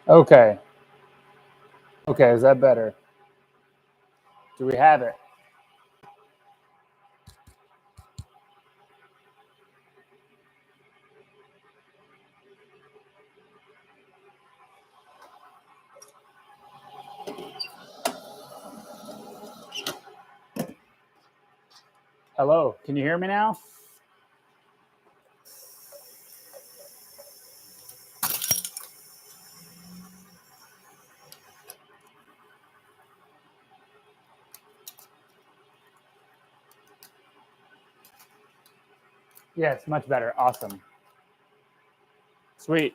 Okay. Okay, is that better? Do we have it? Hello, can you hear me now? Yes, much better. Awesome. Sweet.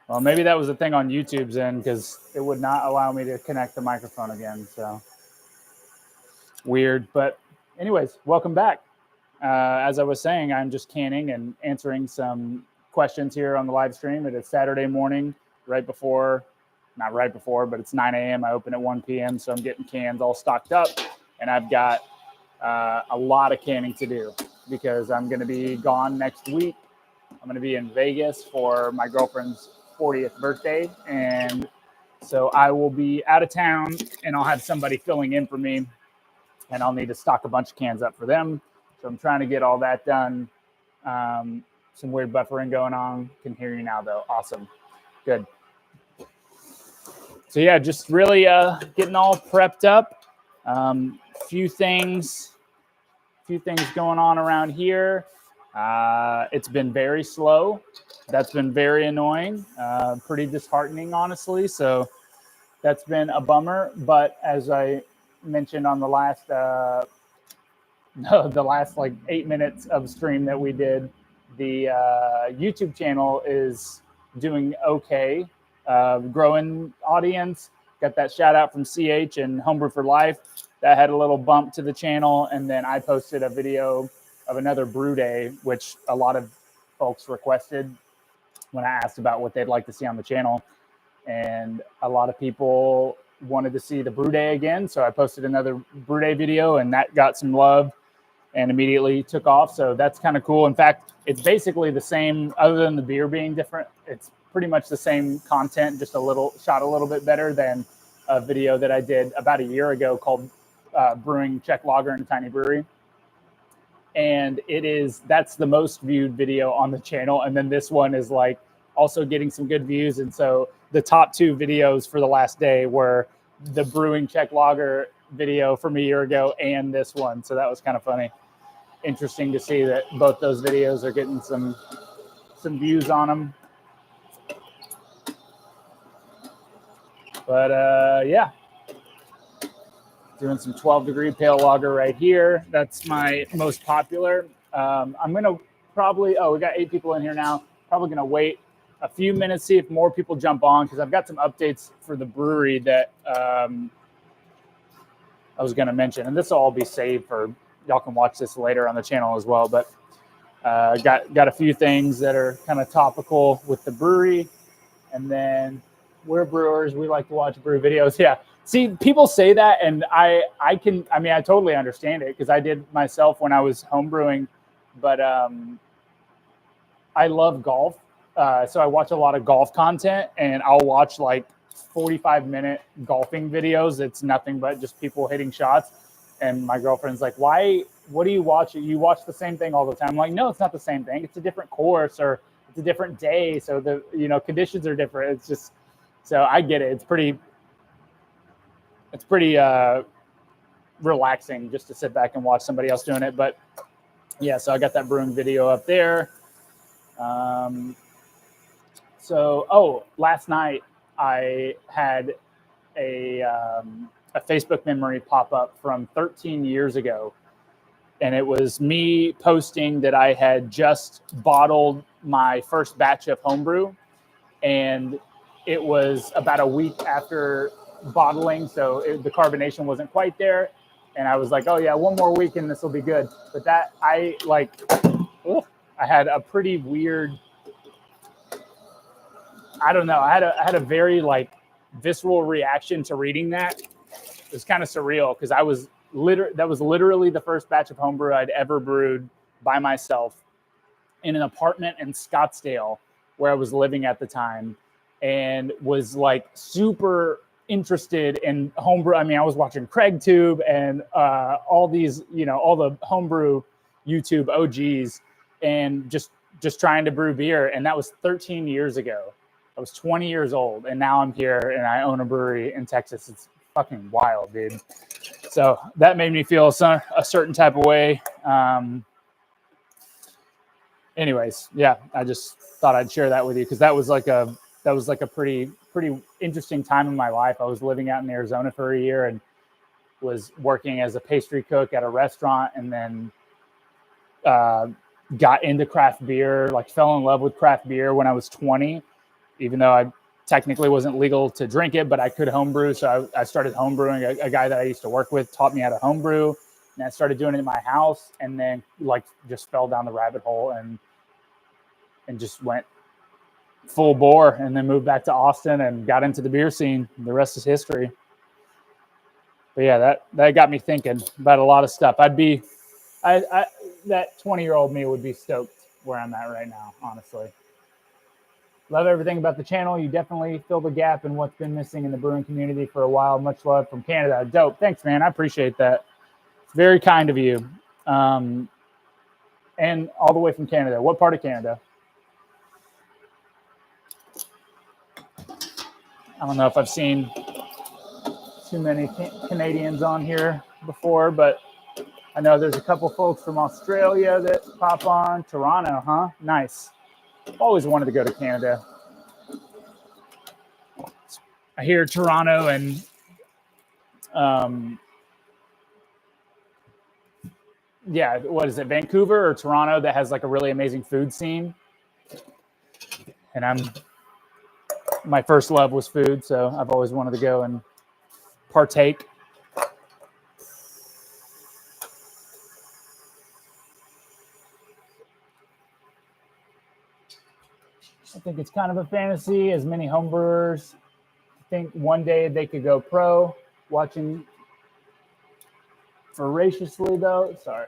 Well, maybe that was a thing on YouTube's end because it would not allow me to connect the microphone again. So weird. But, anyways, welcome back. As I was saying, I'm just canning and answering some questions here on the live stream. It is Saturday morning, right before, not right before, but it's 9 a.m. I open at 1 p.m. So I'm getting cans all stocked up. And I've got a lot of canning to do because I'm going to be gone next week. I'm going to be in Vegas for my girlfriend's 40th birthday. And so I will be out of town and I'll have somebody filling in for me. And I'll need to stock a bunch of cans up for them. So I'm trying to get all that done. Some weird buffering going on. Can hear you now, though. Awesome. Good. So, yeah, just really getting all prepped up. Few things going on around here. It's been very slow. That's been very annoying. Pretty disheartening, honestly. So that's been a bummer. But as I mentioned on the last like 8 minutes of stream that we did, the YouTube channel is doing okay. Growing audience. Got that shout out from CH and Homebrew for Life. That had a little bump to the channel. And then I posted a video of another brew day, which a lot of folks requested when I asked about what they'd like to see on the channel. And a lot of people wanted to see the brew day again. So I posted another brew day video and that got some love and immediately took off. So that's kind of cool. In fact, it's basically the same, other than the beer being different. It's pretty much the same content, just a little bit better than a video that I did about a year ago called Brewing Czech Lager in a Tiny Brewery. And that's the most viewed video on the channel. And then this one is like also getting some good views. And so the top two videos for the last day were the Brewing Czech Lager video from a year ago and this one. So that was kind of funny. Interesting to see that both those videos are getting some views on them. But yeah, doing some 12-degree pale lager right here. That's my most popular. I'm gonna probably, we got 8 people in here now. Probably gonna wait a few minutes, see if more people jump on, because I've got some updates for the brewery that I was gonna mention, and this will all be saved for y'all can watch this later on the channel as well. But got a few things that are kind of topical with the brewery, and then we're brewers. We like to watch brew videos. Yeah. See, people say that, and I totally understand it because I did myself when I was home brewing. But I love golf, so I watch a lot of golf content, and I'll watch like 45-minute golfing videos. It's nothing but just people hitting shots. And my girlfriend's like, "Why? What do you watch? You watch the same thing all the time?" I'm like, "No, it's not the same thing. It's a different course or it's a different day, so the conditions are different. It's just." So I get it. It's pretty relaxing just to sit back and watch somebody else doing it. But yeah, so I got that brewing video up there. Last night I had a Facebook memory pop up from 13 years ago. And it was me posting that I had just bottled my first batch of homebrew. And it was about a week after bottling, so the carbonation wasn't quite there. And I was like, oh yeah, one more week and this will be good. But that I had a pretty weird, I don't know, I had a very like visceral reaction to reading that. It was kind of surreal because that was literally the first batch of homebrew I'd ever brewed by myself in an apartment in Scottsdale where I was living at the time. and was like super interested in homebrew. I mean, I was watching CraigTube and all these, all the homebrew YouTube OGs, and just trying to brew beer. And that was 13 years ago. I was 20 years old, and now I'm here and I own a brewery in Texas. It's fucking wild, dude. So that made me feel a certain type of way. Anyways, yeah, I just thought I'd share that with you because that was like a pretty interesting time in my life. I was living out in Arizona for a year and was working as a pastry cook at a restaurant, and then got into craft beer, like fell in love with craft beer when I was 20, even though I technically wasn't legal to drink it, but I could homebrew. So I started homebrewing. A guy that I used to work with taught me how to homebrew, and I started doing it in my house, and then like just fell down the rabbit hole and just went full bore, and then moved back to Austin and got into the beer scene. The rest is history. But yeah, that got me thinking about a lot of stuff. That 20-year-old me would be stoked where I'm at right now, honestly. Love everything about the channel. You definitely fill the gap in what's been missing in the brewing community for a while. Much love from Canada. Dope. Thanks, man. I appreciate that. It's very kind of you. And all the way from Canada. What part of Canada? I don't know if I've seen too many Canadians on here before, but I know there's a couple folks from Australia that pop on. Toronto, huh? Nice. Always wanted to go to Canada. I hear Toronto and what is it, Vancouver or Toronto, that has like a really amazing food scene. And my first love was food, so I've always wanted to go and partake. I think it's kind of a fantasy, as many homebrewers think one day they could go pro. Watching voraciously, though. Sorry.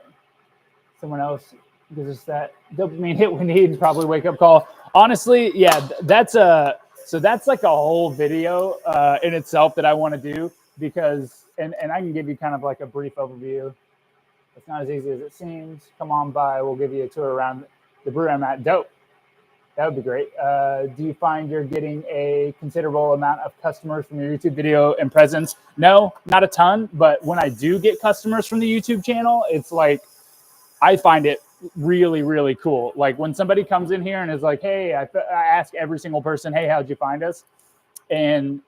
Someone else gives us that dopamine hit we need. Probably wake up call. Honestly, yeah, that's like a whole video in itself that I want to do, because, and I can give you kind of like a brief overview. It's not as easy as it seems. Come on by. We'll give you a tour around the brewery I'm at. Dope. That would be great. Do you find you're getting a considerable amount of customers from your YouTube video and presence? No, not a ton. But when I do get customers from the YouTube channel, it's like, I find it really, really cool. Like when somebody comes in here and is like, hey, I ask every single person, hey, how'd you find us? And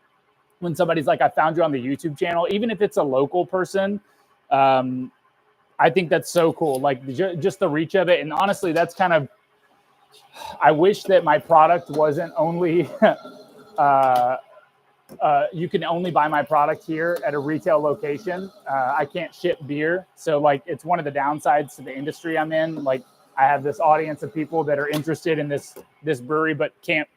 when somebody's like, I found you on the YouTube channel, even if it's a local person, I think that's so cool. Like just the reach of it. And honestly, that's kind of, I wish that my product wasn't only, you can only buy my product here at a retail location. I can't ship beer. So like, it's one of the downsides to the industry I'm in. Like I have this audience of people that are interested in this brewery, but can't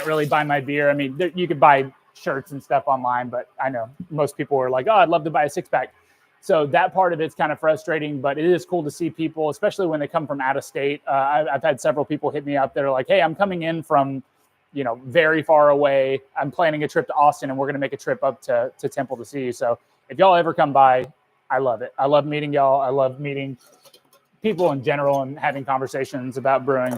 really buy my beer. I mean, you could buy shirts and stuff online, but I know most people are like, oh, I'd love to buy a 6-pack. So that part of it's kind of frustrating, but it is cool to see people, especially when they come from out of state. I've had several people hit me up that are like, hey, I'm coming in from, very far away. I'm planning a trip to Austin, and we're going to make a trip up to Temple to see you. So if y'all ever come by, I love it. I love meeting y'all. I love meeting people in general and having conversations about brewing.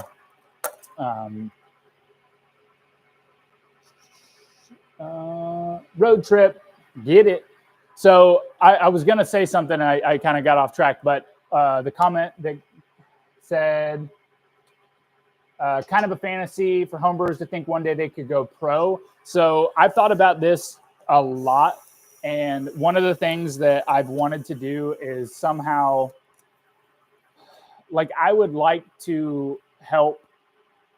Road trip, get it. So I was going to say something, and I kind of got off track, but the comment that said, kind of a fantasy for homebrewers to think one day they could go pro. So I've thought about this a lot. And one of the things that I've wanted to do is somehow, like, I would like to help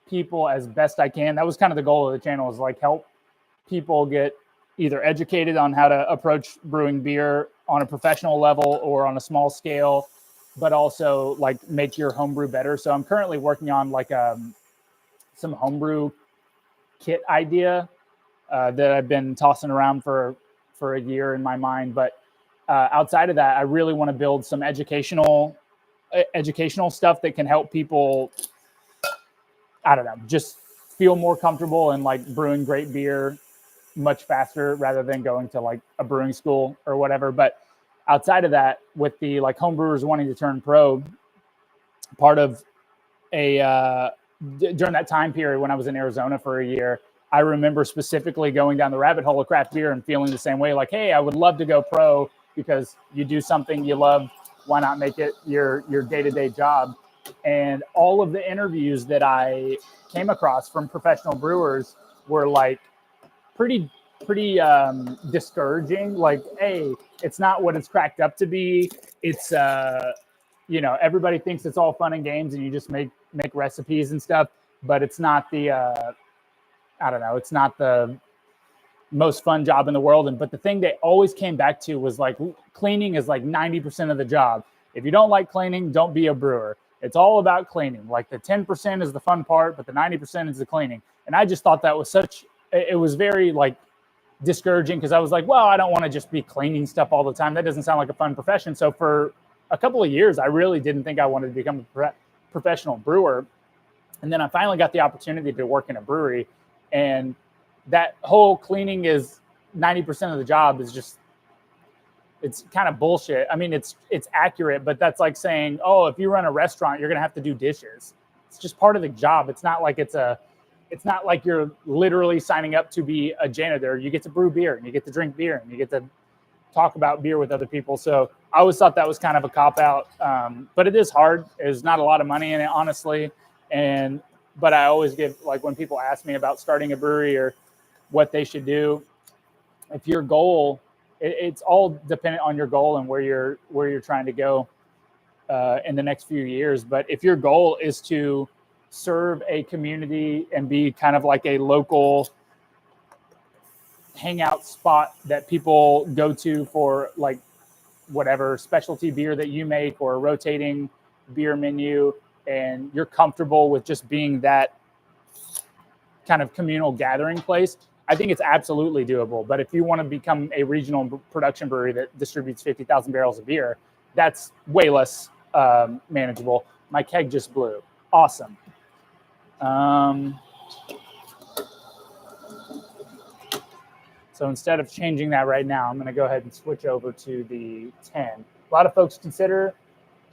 people as best I can. That was kind of the goal of the channel, is like help people get either educated on how to approach brewing beer on a professional level or on a small scale, but also like make your homebrew better. So I'm currently working on like some homebrew kit idea that I've been tossing around for a year in my mind. But outside of that, I really want to build some educational stuff that can help people, I don't know, just feel more comfortable in like brewing great beer much faster rather than going to like a brewing school or whatever. But outside of that, with the like homebrewers wanting to turn pro, part of during that time period when I was in Arizona for a year, I remember specifically going down the rabbit hole of craft beer and feeling the same way. Like, hey, I would love to go pro because you do something you love. Why not make it your day-to-day job? And all of the interviews that I came across from professional brewers were like pretty discouraging. Like, hey, it's not what it's cracked up to be. It's everybody thinks it's all fun and games and you just make recipes and stuff, but it's not the it's not the most fun job in the world. But the thing they always came back to was like, cleaning is like 90% of the job. If you don't like cleaning, don't be a brewer. It's all about cleaning. Like the 10% is the fun part, but the 90% is the cleaning. And I just thought that was it was very like discouraging, because I was like, well, I don't want to just be cleaning stuff all the time. That doesn't sound like a fun profession. So for a couple of years, I really didn't think I wanted to become a professional brewer. And then I finally got the opportunity to work in a brewery, and that whole cleaning is 90% of the job is just, it's kind of bullshit. I mean, it's accurate, but that's like saying, oh, if you run a restaurant, you're going to have to do dishes. It's just part of the job. It's not like it's not like you're literally signing up to be a janitor. You get to brew beer and you get to drink beer and you get to talk about beer with other people. So I always thought that was kind of a cop out, but it is hard. There's not a lot of money in it, honestly. But I always give, like, when people ask me about starting a brewery or what they should do, if your goal, it's all dependent on your goal and where you're trying to go in the next few years. But if your goal is to serve a community and be kind of like a local hangout spot that people go to for like whatever specialty beer that you make or a rotating beer menu, and you're comfortable with just being that kind of communal gathering place, I think it's absolutely doable. But if you want to become a regional production brewery that distributes 50,000 barrels of beer, that's way less manageable. My keg just blew. Awesome. So instead of changing that right now, I'm going to go ahead and switch over to the 10. A lot of folks consider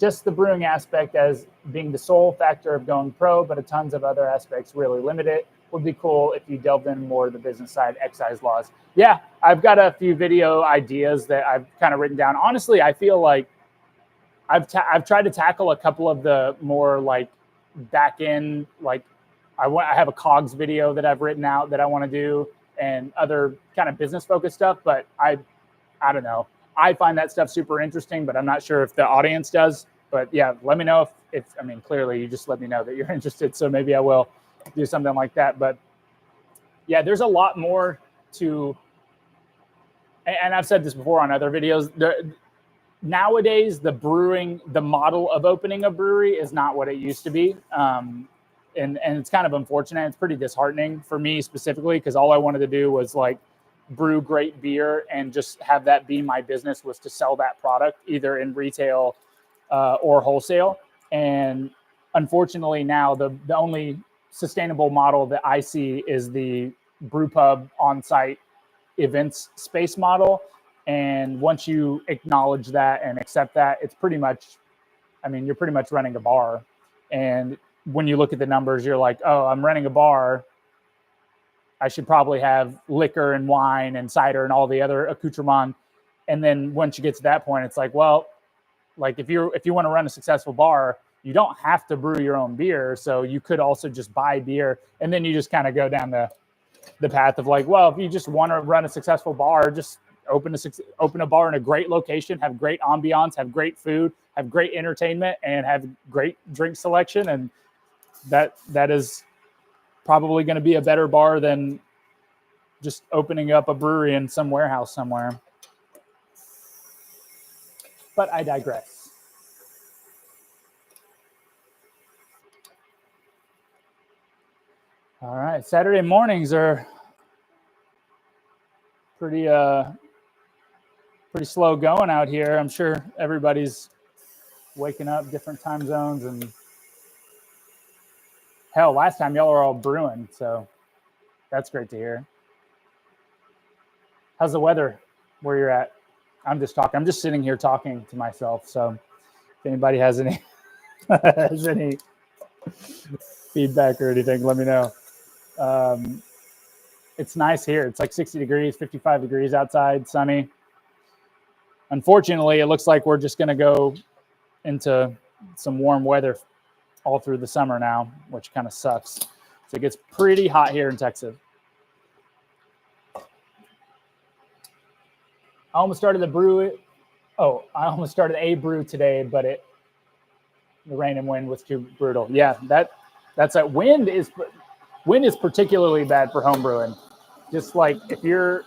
just the brewing aspect as being the sole factor of going pro, but a tons of other aspects really limit it. Would be cool if you delved in more of the business side, excise laws. Yeah, I've got a few video ideas that I've kind of written down. Honestly, I feel like I've tried to tackle a couple of the more like back end, like I have a COGS video that I've written out that I want to do, and other kind of business focused stuff. But I don't know. I find that stuff super interesting, but I'm not sure if the audience does. But yeah, let me know if I mean, clearly you just let me know that you're interested. So maybe I will do something like that. But yeah, there's a lot more to, and I've said this before on other videos, nowadays the model of opening a brewery is not what it used to be. And it's kind of unfortunate. It's pretty disheartening for me specifically, because all I wanted to do was like brew great beer and just have that be my business, was to sell that product either in retail or wholesale. And unfortunately now the only sustainable model that I see is the brew pub on-site events space model. And once you acknowledge that and accept that, it's pretty much, I mean, you're pretty much running a bar. And when you look at the numbers, you're like, oh, I'm running a bar, I should probably have liquor and wine and cider and all the other accoutrement. And then once you get to that point, it's like, well, like if you want to run a successful bar, you don't have to brew your own beer. So you could also just buy beer. And then you just kind of go down the path of like, well, if you just want to run a successful bar, just open a bar in a great location, have great ambiance, have great food, have great entertainment, and have great drink selection. And that is probably going to be a better bar than just opening up a brewery in some warehouse somewhere. But I digress. All right, Saturday mornings are pretty slow going out here. I'm sure everybody's waking up different time zones and Hell, last time y'all were all brewing, so that's great to hear. How's the weather where you're at? I'm just talking. I'm just sitting here talking to myself. So if anybody has any has any feedback or anything, let me know. It's nice here. It's like 60 degrees, 55 degrees outside, sunny. Unfortunately, it looks like we're just going to go into some warm weather all through the summer now, which kind of sucks. So it gets pretty hot here in Texas. I almost started a brew today, but the rain and wind was too brutal. Yeah, that's a wind is particularly bad for home brewing. Just like if you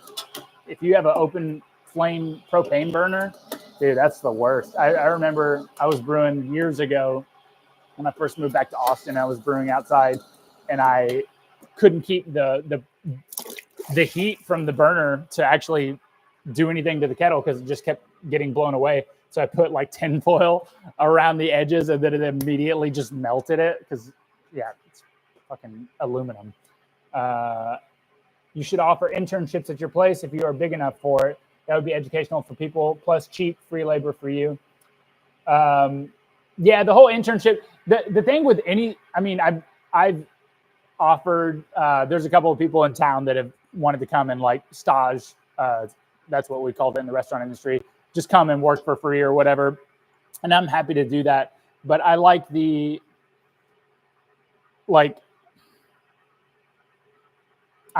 have an open flame propane burner, dude, that's the worst. I remember I was brewing years ago when I first moved back to Austin. I was brewing outside, and I couldn't keep the heat from the burner to actually do anything to the kettle because it just kept getting blown away. So I put like tinfoil around the edges, and then it immediately just melted it because, yeah, it's fucking aluminum. You should offer internships at your place if you are big enough for it. That would be educational for people, plus cheap, free labor for you. Yeah, the whole internship. The thing with I've offered. There's a couple of people in town that have wanted to come and like stage. That's what we called it in the restaurant industry. Just come and work for free or whatever. And I'm happy to do that. But I like I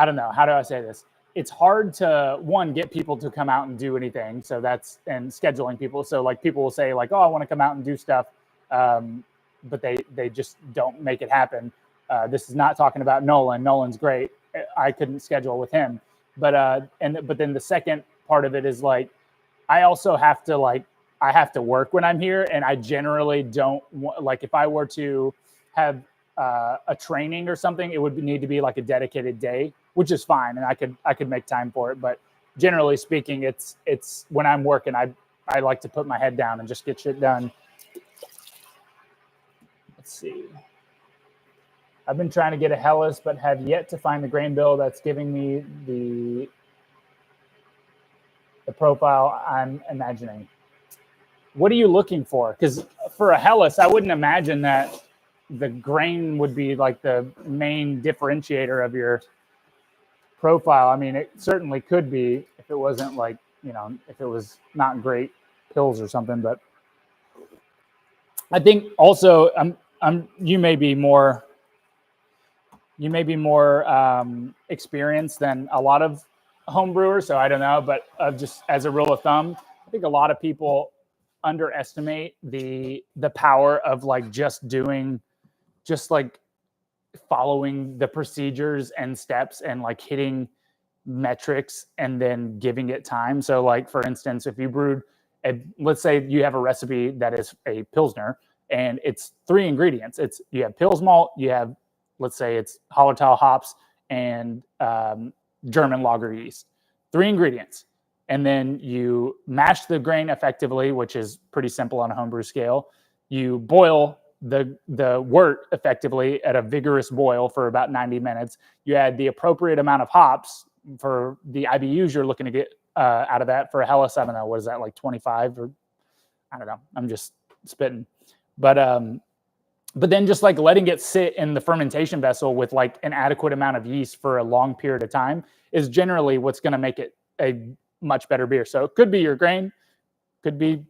don't know. How do I say this? It's hard to, one, get people to come out and do anything. So and scheduling people. So like people will say like, oh, I want to come out and do stuff. But they just don't make it happen. This is not talking about Nolan. Nolan's great. I couldn't schedule with him. But then the second part of it is like, I also have to I have to work when I'm here, and I generally don't like if I were to have a training or something, it would need to be like a dedicated day, which is fine, and I could make time for it. But generally speaking, it's when I'm working, I like to put my head down and just get shit done. Let's see. I've been trying to get a Hellas, but have yet to find the grain bill that's giving me the profile I'm imagining. What are you looking for? Because for a Hellas, I wouldn't imagine that the grain would be like the main differentiator of your profile. I mean, it certainly could be if it wasn't like, if it was not great pills or something. But I think also you may be more experienced than a lot of home brewers, so I don't know. But just as a rule of thumb, I think a lot of people underestimate the power of like just following the procedures and steps and like hitting metrics and then giving it time. So like, for instance, if you brewed let's say you have a recipe that is a Pilsner and it's 3 ingredients. You have Pils malt, you have, let's say it's Hallertau hops and German lager yeast, 3 ingredients. And then you mash the grain effectively, which is pretty simple on a homebrew scale. You boil the wort effectively at a vigorous boil for about 90 minutes. You add the appropriate amount of hops for the IBUs you're looking to get out of that. For a Hellas, I don't know, what is that, like 25 or I don't know. I'm just spitting. But then just like letting it sit in the fermentation vessel with like an adequate amount of yeast for a long period of time is generally what's going to make it a much better beer. So it could be your grain, could be,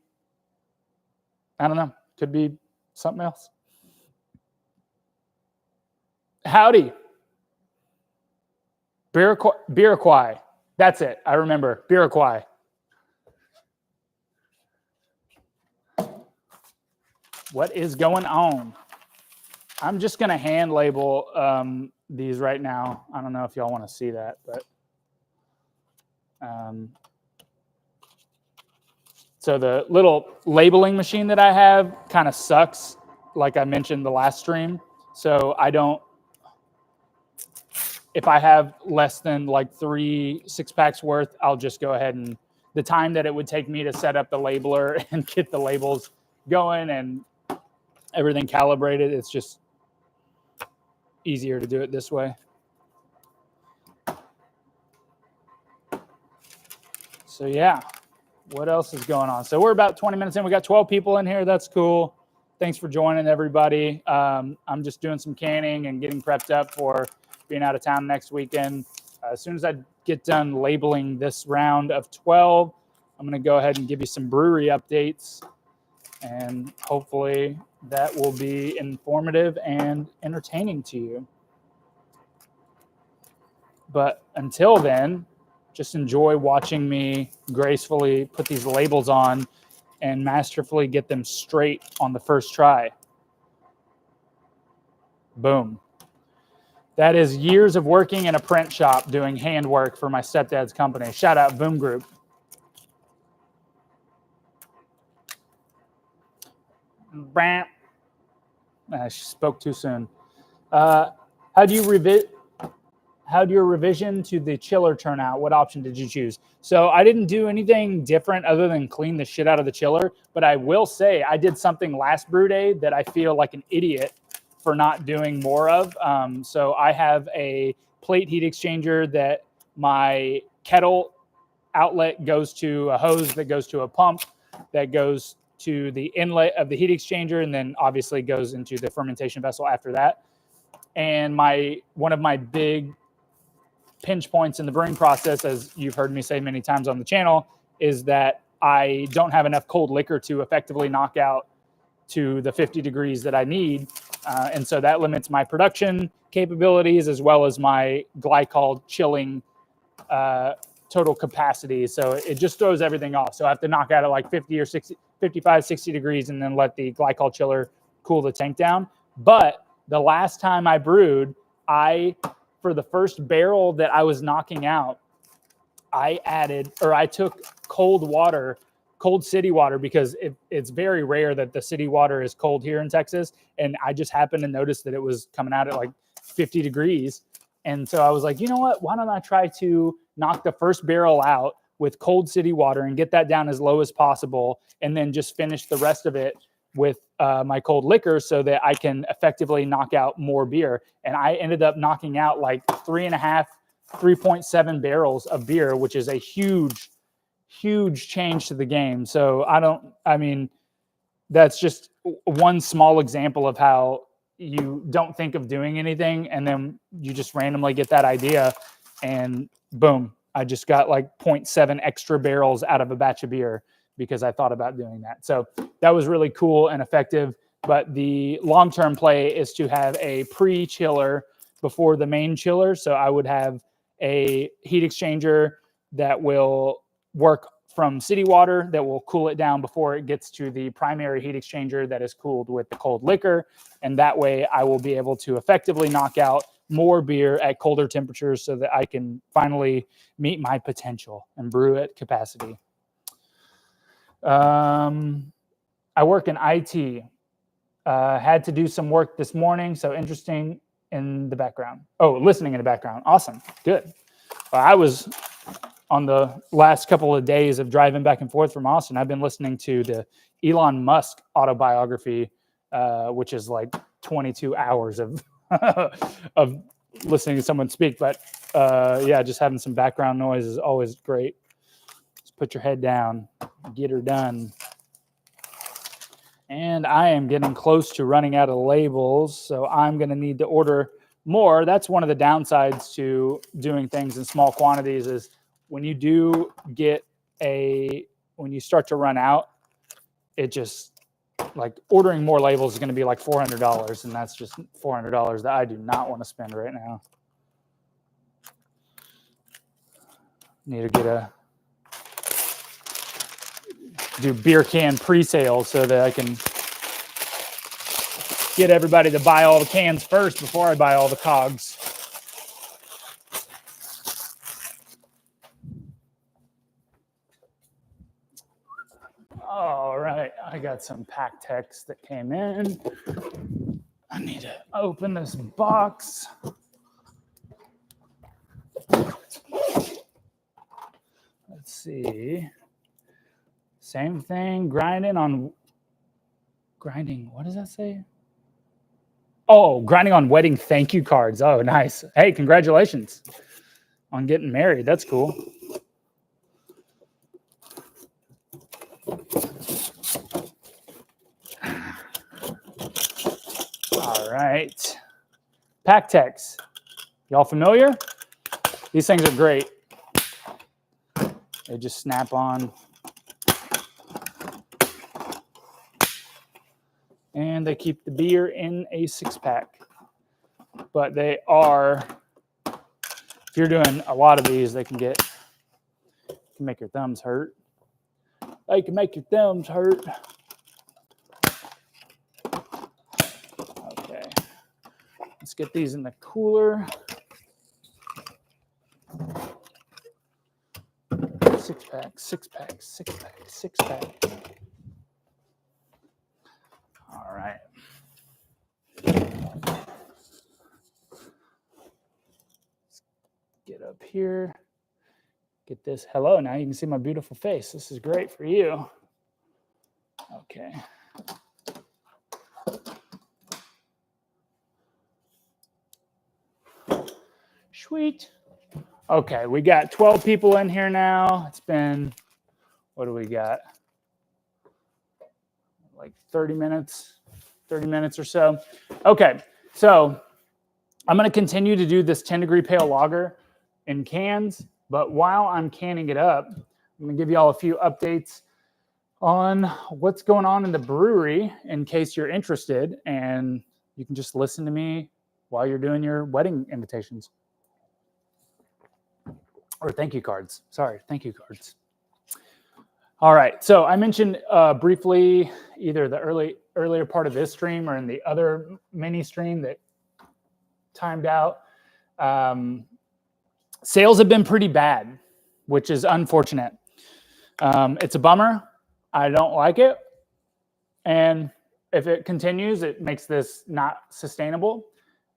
I don't know, could be something else. Howdy. Beeraquai. That's it. I remember. Beeraquai. What is going on? I'm just going to hand label these right now. I don't know if y'all want to see that, but so the little labeling machine that I have kind of sucks, like I mentioned the last stream. So I don't, if I have less than like 3 6-packs worth, I'll just go ahead and the time that it would take me to set up the labeler and get the labels going and everything calibrated, it's just easier to do it this way. So yeah, what else is going on? So we're about 20 minutes in. We got 12 people in here. That's cool. Thanks for joining, everybody. I'm just doing some canning and getting prepped up for being out of town next weekend. As soon as I get done labeling this round of 12, I'm going to go ahead and give you some brewery updates, and hopefully that will be informative and entertaining to you. But until then, just enjoy watching me gracefully put these labels on and masterfully get them straight on the first try. Boom. That is years of working in a print shop doing handwork for my stepdad's company. Shout out Boom Group. Bam. She spoke too soon. How do your revision to the chiller turn out? What option did you choose? So I didn't do anything different other than clean the shit out of the chiller. But I will say I did something last brew day that I feel like an idiot for not doing more of. So I have a plate heat exchanger that my kettle outlet goes to a hose that goes to a pump that goes to the inlet of the heat exchanger, and then obviously goes into the fermentation vessel after that. And one of my big pinch points in the brewing process, as you've heard me say many times on the channel, is that I don't have enough cold liquor to effectively knock out to the 50 degrees that I need. And so that limits my production capabilities as well as my glycol chilling total capacity. So it just throws everything off. So I have to knock out at like 50 or 60, 55, 60 degrees and then let the glycol chiller cool the tank down. But the last time I brewed, for the first barrel that I was knocking out, I took cold city water, because it's very rare that the city water is cold here in Texas. And I just happened to notice that it was coming out at like 50 degrees. And so I was like, you know what, why don't I try to knock the first barrel out with cold city water and get that down as low as possible, and then just finish the rest of it with my cold liquor so that I can effectively knock out more beer. And I ended up knocking out like 3.7 barrels of beer, which is a huge change to the game. So that's just one small example of how you don't think of doing anything, and then you just randomly get that idea, and boom, I just got like 0.7 extra barrels out of a batch of beer because I thought about doing that. So that was really cool and effective. But the long-term play is to have a pre-chiller before the main chiller. So I would have a heat exchanger that will work from city water that will cool it down before it gets to the primary heat exchanger that is cooled with the cold liquor. And that way I will be able to effectively knock out more beer at colder temperatures so that I can finally meet my potential and brew at capacity. I work in IT. Had to do some work this morning, so interesting in the background. Oh, listening in the background. Awesome. Good. I was on the last couple of days of driving back and forth from Austin. I've been listening to the Elon Musk autobiography, which is like 22 hours of of listening to someone speak. But yeah, just having some background noise is always great. Just put your head down, get her done. And I am getting close to running out of labels, so I'm going to need to order more. That's one of the downsides to doing things in small quantities, is when you when you start to run out, it just, like, ordering more labels is going to be like $400, and that's just $400 that I do not want to spend right now. Need to do beer can pre-sale so that I can get everybody to buy all the cans first before I buy all the cogs. All right, I got some pack text that came in. I need to open this box. Let's see. Same thing, grinding. What does that say? Oh, grinding on wedding thank you cards. Oh, nice. Hey, congratulations on getting married. That's cool. All right. PackTex. Y'all familiar? These things are great. They just snap on. And they keep the beer in a 6-pack. But they are, if you're doing a lot of these, they can make your thumbs hurt. They can make your thumbs hurt. Okay. Let's get these in the cooler. 6-pack, 6-pack, 6-pack, 6-pack. All right. Get up here. Get this. Hello, now you can see my beautiful face. This is great for you. Okay. Sweet. Okay, we got 12 people in here now. It's been, what do we got? Like 30 minutes or so. Okay, so I'm going to continue to do this 10-degree pale lager in cans, but while I'm canning it up, I'm going to give you all a few updates on what's going on in the brewery in case you're interested, and you can just listen to me while you're doing your wedding invitations. Or thank you cards. Sorry, thank you cards. All right, so I mentioned briefly either the earlier part of this stream or in the other mini stream that timed out. Sales have been pretty bad, which is unfortunate. It's a bummer. I don't like it. And if it continues, it makes this not sustainable.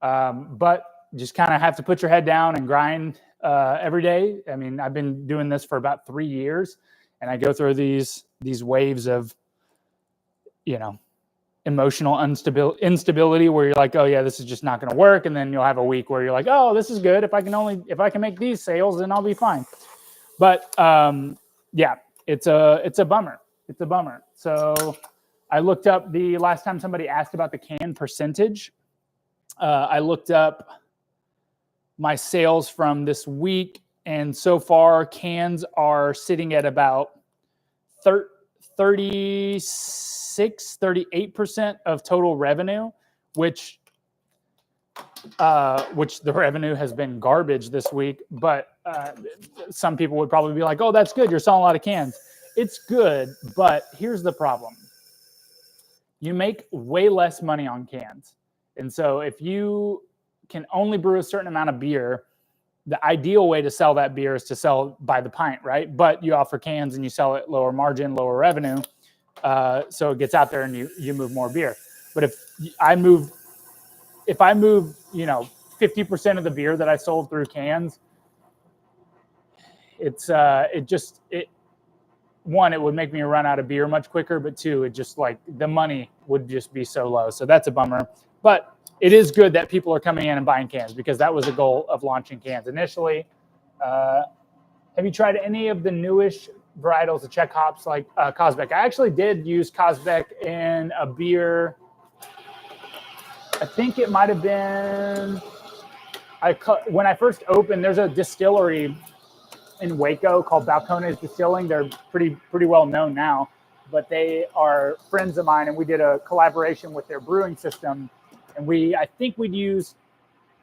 But just kind of have to put your head down and grind every day. I mean, I've been doing this for about 3 years, and I go through these waves of, emotional instability where you're like, oh yeah, this is just not going to work. And then you'll have a week where you're like, oh, this is good. If I can make these sales, then I'll be fine. But yeah, it's a bummer. It's a bummer. So I looked up the last time somebody asked about the can percentage. I looked up my sales from this week, and so far cans are sitting at about 38% of total revenue, which the revenue has been garbage this week. But some people would probably be like, oh, that's good. You're selling a lot of cans. It's good, but here's the problem. You make way less money on cans. And so if you can only brew a certain amount of beer, the ideal way to sell that beer is to sell by the pint, right? But you offer cans and you sell it lower margin, lower revenue. So it gets out there and you move more beer. But if I move, 50% of the beer that I sold through cans, one, it would make me run out of beer much quicker, but two, it just like the money would just be so low. So that's a bummer. But it is good that people are coming in and buying cans, because that was the goal of launching cans initially. Have you tried any of the newish varietals of Czech hops like Kozbek? I actually did use Kozbek in a beer. I think it might have been, when I first opened, there's a distillery in Waco called Balcones Distilling. They're pretty well known now, but they are friends of mine, and we did a collaboration with their brewing system. And I think we'd use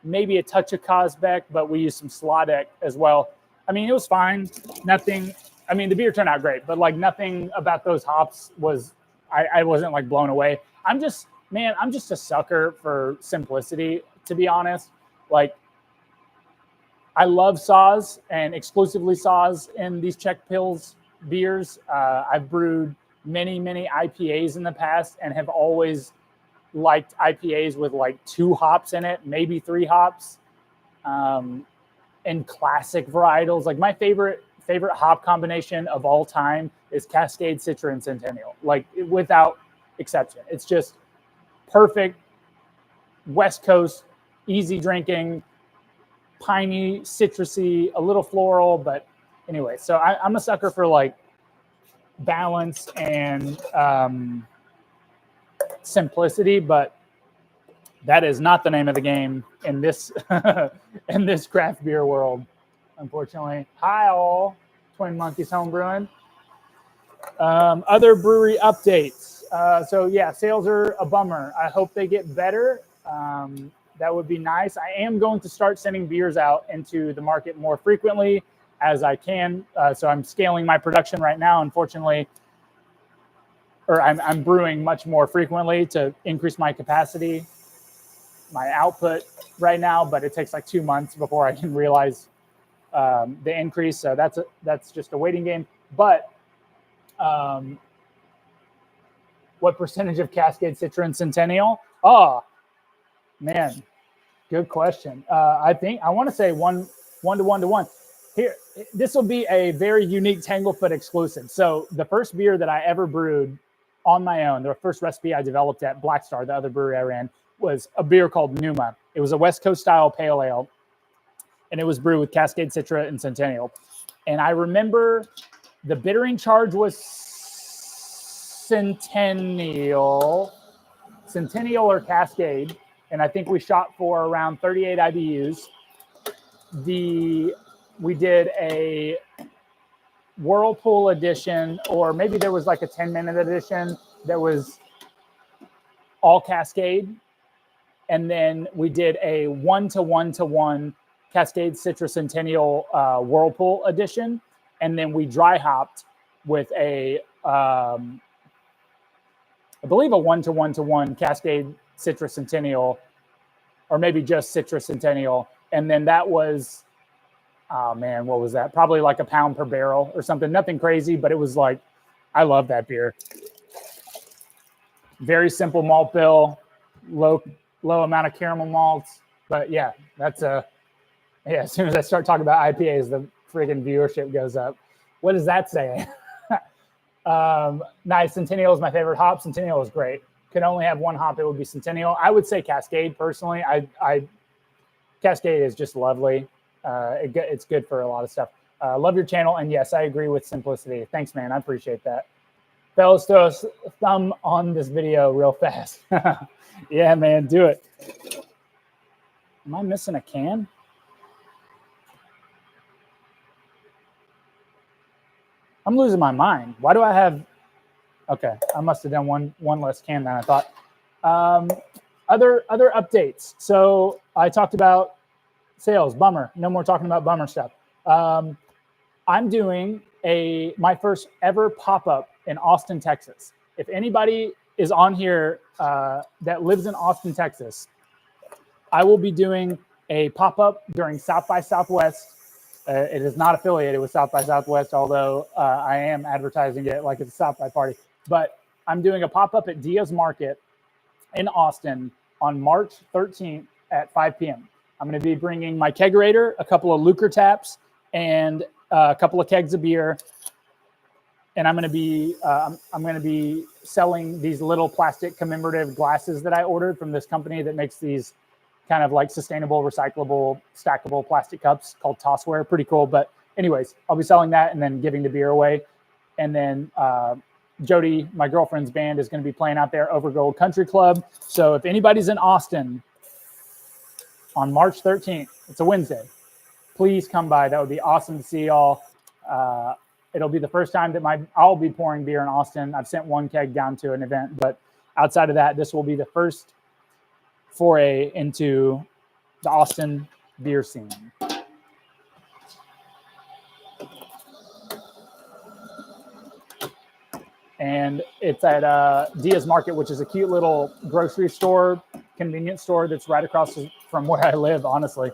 maybe a touch of Kozbek, but we used some Sladek as well. I mean, it was fine. Nothing. I mean, the beer turned out great, but like nothing about those hops I wasn't like blown away. I'm just a sucker for simplicity, to be honest. Like, I love Saaz and exclusively Saaz in these Czech Pils beers. I've brewed many IPAs in the past and have always liked IPAs with like 2 hops in it, maybe 3 hops, and classic varietals. Like my favorite hop combination of all time is Cascade, Citra, and Centennial. Like without exception, it's just perfect. West Coast, easy drinking, piney, citrusy, a little floral. But anyway, so I'm a sucker for like balance and simplicity, but that is not the name of the game in this in this craft beer world, unfortunately. Hi all, Twin Monkeys Homebrewing. Other brewery updates. So yeah, sales are a bummer. I hope they get better. That would be nice. I am going to start sending beers out into the market more frequently as I can. So I'm scaling my production right now, unfortunately, or I'm brewing much more frequently to increase my capacity, my output right now, but it takes like 2 months before I can realize the increase. So that's just a waiting game. But what percentage of Cascade, Citra, and Centennial? Oh, man, good question. I want to say one to one. Here, this will be a very unique Tanglefoot exclusive. So the first beer that I ever brewed on my own, the first recipe I developed at Black Star, the other brewery I ran, was a beer called Numa. It was a West Coast style pale ale, and it was brewed with Cascade, Citra, and Centennial. And I remember the bittering charge was Centennial or Cascade, and I think we shot for around 38 IBUs. We did a Whirlpool edition, or maybe there was like a 10-minute edition that was all Cascade, and then we did a 1-to-1-to-1 Cascade Citra Centennial Whirlpool edition, and then we dry hopped with a I believe a 1-to-1-to-1 Cascade Citra Centennial, or maybe just Citra Centennial. And then that was, oh man, what was that? Probably like a pound per barrel or something. Nothing crazy, but it was like, I love that beer. Very simple malt bill, low amount of caramel malts. But yeah, as soon as I start talking about IPAs, the friggin' viewership goes up. What does that say? Nice. Centennial is my favorite hop. Centennial is great. Could only have one hop, it would be Centennial. I would say Cascade personally. Cascade is just lovely. It's good for a lot of stuff. Love your channel, and yes, I agree with simplicity. Thanks, man. I appreciate that. Fellas, throw a thumb on this video real fast. Yeah, man, do it. Am I missing a can? I'm losing my mind. Why do I have? Okay, I must have done one less can than I thought. Other updates. So I talked about sales. Bummer. No more talking about bummer stuff. I'm doing my first ever pop-up in Austin, Texas. If anybody is on here that lives in Austin, Texas, I will be doing a pop-up during South by Southwest. It is not affiliated with South by Southwest, although I am advertising it like it's a South by party. But I'm doing a pop-up at Dia's Market in Austin on March 13th at 5 p.m. I'm going to be bringing my kegerator, a couple of Lucre taps, and a couple of kegs of beer. And I'm going to be selling these little plastic commemorative glasses that I ordered from this company that makes these kind of like sustainable, recyclable, stackable plastic cups called Tossware. Pretty cool. But anyways, I'll be selling that and then giving the beer away. And then Jody, my girlfriend's band, is going to be playing out there, Overgold Country Club. So if anybody's in Austin on March 13th, it's a Wednesday, please come by. That would be awesome to see y'all. It'll be the first time that I'll be pouring beer in Austin. I've sent one keg down to an event, but outside of that, this will be the first foray into the Austin beer scene. And it's at Dia's Market, which is a cute little grocery store, convenience store that's right across from where I live, honestly.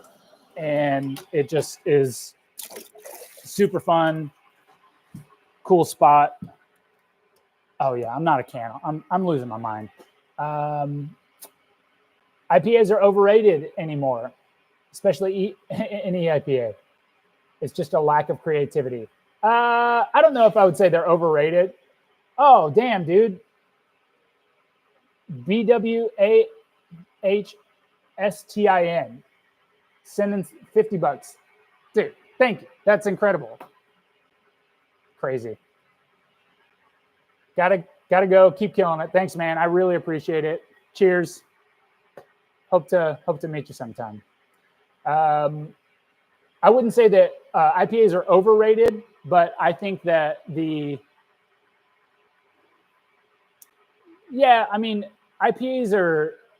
And it just is super fun, cool spot. Oh yeah, I'm not a can. I'm losing my mind. IPAs are overrated anymore, especially any IPA. It's just a lack of creativity. I don't know if I would say they're overrated. Oh, damn, dude. BWAH STIN. Sending $50. Dude, thank you. That's incredible. Crazy. Gotta go. Keep killing it. Thanks, man. I really appreciate it. Cheers. Hope to meet you sometime. I wouldn't say that IPAs are overrated, but I think that IPAs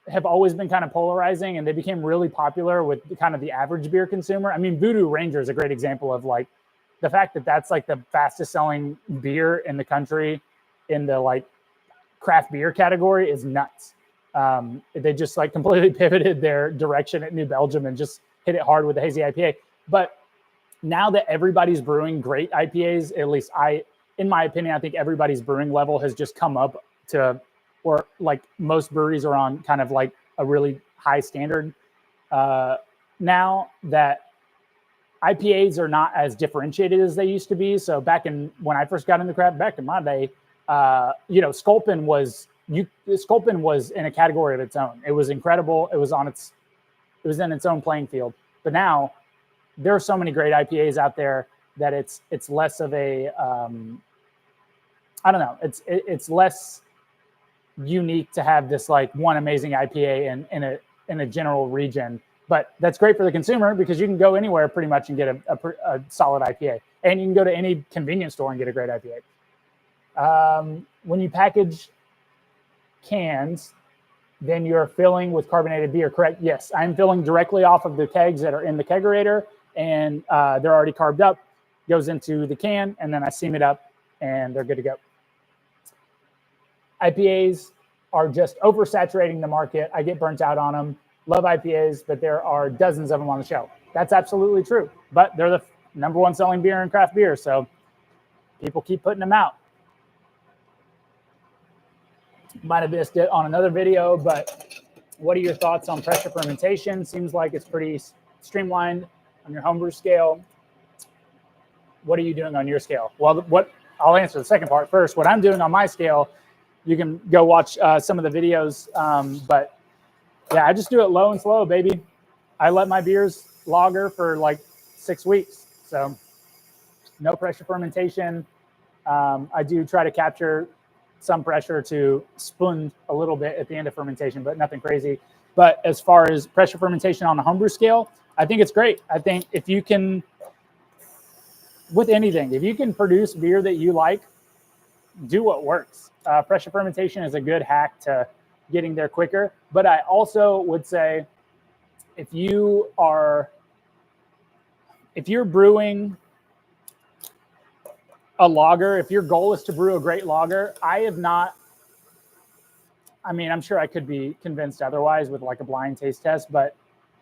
have always been kind of polarizing, and they became really popular with kind of the average beer consumer. I mean, Voodoo Ranger is a great example of like the fact that that's like the fastest selling beer in the country in the like craft beer category is nuts. They just like completely pivoted their direction at New Belgium and just hit it hard with the hazy IPA. But now that everybody's brewing great IPAs, at least in my opinion, I think everybody's brewing level has just come up to, or like most breweries are on kind of like a really high standard. Now that IPAs are not as differentiated as they used to be. So when I first got into craft, back in my day, Sculpin was in a category of its own. It was incredible. It was in its own playing field. But now there are so many great IPAs out there that it's less of a I don't know. It's less unique to have this like one amazing IPA in a general region. But that's great for the consumer because you can go anywhere pretty much and get a solid IPA, and you can go to any convenience store and get a great IPA. When you package cans, then you're filling with carbonated beer, correct? Yes, I'm filling directly off of the kegs that are in the kegerator, and they're already carved up, goes into the can, and then I steam it up, and they're good to go. IPAs are just oversaturating the market. I get burnt out on them. Love IPAs, but there are dozens of them on the shelf. That's absolutely true, but they're the number one selling beer in craft beer, so people keep putting them out. Might have missed it on another video, but what are your thoughts on pressure fermentation? Seems like it's pretty streamlined on your homebrew scale. What are you doing on your scale? Well, I'll answer the second part first. What I'm doing on my scale, you can go watch some of the videos, but yeah, I just do it low and slow, baby. I let my beers lager for like 6 weeks, so no pressure fermentation. I do try to capture some pressure to spoon a little bit at the end of fermentation, but nothing crazy. But as far as pressure fermentation on the homebrew scale, I think it's great. I think if you can, with anything, if you can produce beer that you like, do what works. Pressure fermentation is a good hack to getting there quicker. But I also would say if you're brewing a lager, if your goal is to brew a great lager, I'm sure I could be convinced otherwise with like a blind taste test, but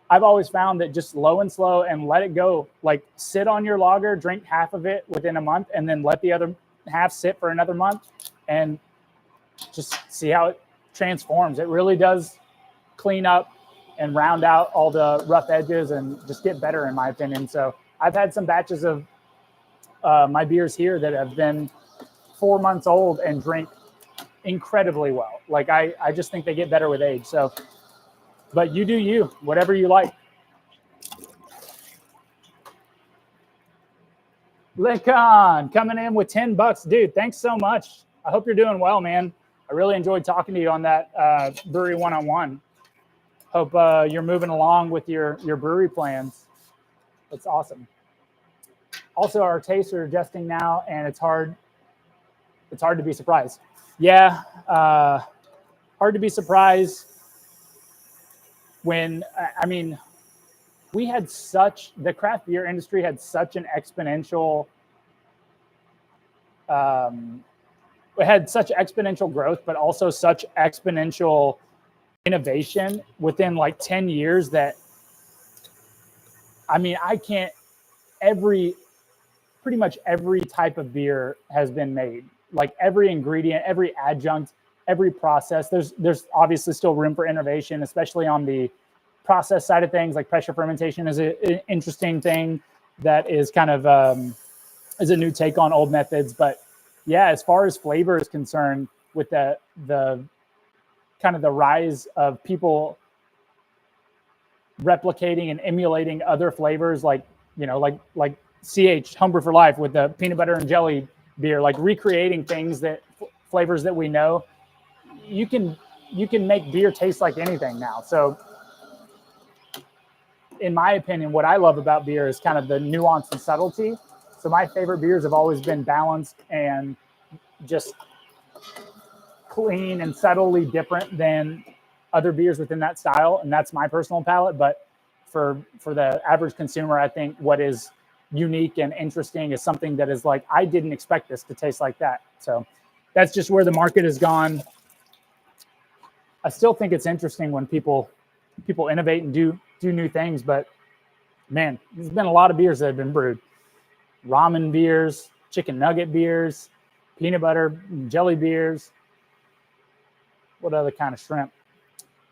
I've always found that just low and slow and let it go, like sit on your lager, drink half of it within a month, and then let the other half sit for another month and just see how it transforms. It really does clean up and round out all the rough edges and just get better, in my opinion. So I've had some batches of my beers here that have been 4 months old and drink incredibly well. Like I just think they get better with age. So, but you do you, whatever you like. Lincoln coming in with $10, dude. Thanks so much. I hope you're doing well, man. I really enjoyed talking to you on that brewery one-on-one. Hope you're moving along with your brewery plans. It's awesome. Also, our tastes are adjusting now, and it's hard to be surprised. Yeah, hard to be surprised when, the craft beer industry had such an exponential, it had such exponential growth, but also such exponential innovation within like 10 years that, pretty much every type of beer has been made. Like every ingredient, every adjunct, every process. There's obviously still room for innovation, especially on the process side of things. Like pressure fermentation is an interesting thing that is kind of is a new take on old methods. But yeah, as far as flavor is concerned, with the kind of the rise of people replicating and emulating other flavors, like like CH Homebrew for Life with the peanut butter and jelly beer, like recreating things that flavors that we know. You can make beer taste like anything now. So in my opinion, what I love about beer is kind of the nuance and subtlety. So my favorite beers have always been balanced and just clean and subtly different than other beers within that style. And that's my personal palate. But for the average consumer, I think what is unique and interesting is something that is like, I didn't expect this to taste like that. So that's just where the market has gone. I still think it's interesting when people innovate and do new things, but man, there's been a lot of beers that have been brewed. Ramen beers, chicken nugget beers, peanut butter, jelly beers. What other kind of shrimp?